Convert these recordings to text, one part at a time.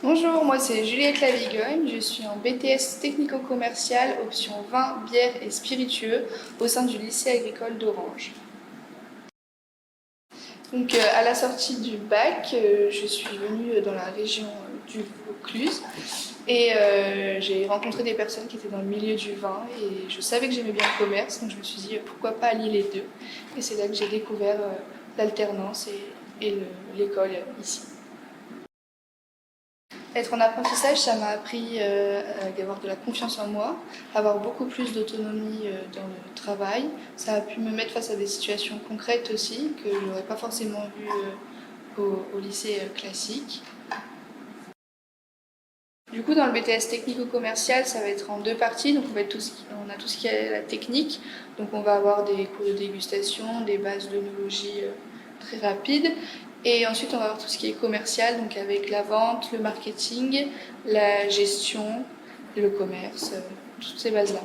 Bonjour, moi c'est Juliette Lavigogne, je suis en BTS technico-commercial option vin, bière et spiritueux au sein du lycée agricole d'Orange. Donc à la sortie du bac, je suis venue dans la région du Vaucluse et j'ai rencontré des personnes qui étaient dans le milieu du vin et je savais que j'aimais bien le commerce, donc je me suis dit pourquoi pas allier les deux. Et c'est là que j'ai découvert l'alternance et l'école ici. Être en apprentissage, ça m'a appris à avoir de la confiance en moi, avoir beaucoup plus d'autonomie dans le travail. Ça a pu me mettre face à des situations concrètes aussi que je n'aurais pas forcément vues au lycée classique. Du coup, dans le BTS technico-commercial, ça va être en deux parties. Donc, on a tout ce qui est la technique. Donc, on va avoir des cours de dégustation, des bases d'œnologie très rapides. Et ensuite, on va avoir tout ce qui est commercial, donc avec la vente, le marketing, la gestion, le commerce, toutes ces bases-là.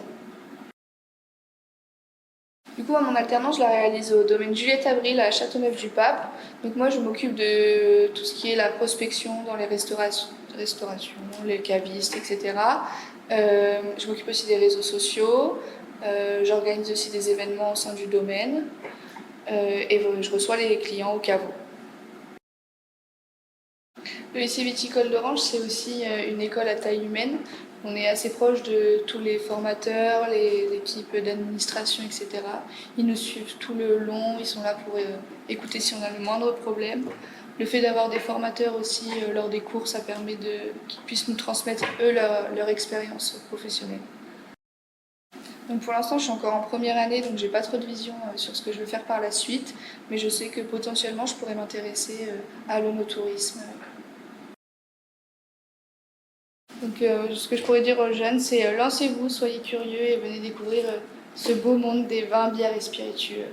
Du coup, à mon alternance, je la réalise au domaine Juliette Avril à Châteauneuf-du-Pape. Donc moi, je m'occupe de tout ce qui est la prospection dans les restaurations, les cavistes, etc. Je m'occupe aussi des réseaux sociaux. J'organise aussi des événements au sein du domaine. Et je reçois les clients au caveau. Le lycée viticole d'Orange, c'est aussi une école à taille humaine. On est assez proche de tous les formateurs, les équipes d'administration, etc. Ils nous suivent tout le long, ils sont là pour écouter si on a le moindre problème. Le fait d'avoir des formateurs aussi lors des cours, ça permet qu'ils puissent nous transmettre, eux, leur expérience professionnelle. Donc pour l'instant, je suis encore en première année, donc j'ai pas trop de vision sur ce que je veux faire par la suite, mais je sais que potentiellement, je pourrais m'intéresser à l'onotourisme. Donc, ce que je pourrais dire aux jeunes, c'est lancez-vous, soyez curieux et venez découvrir ce beau monde des vins, bières et spiritueux.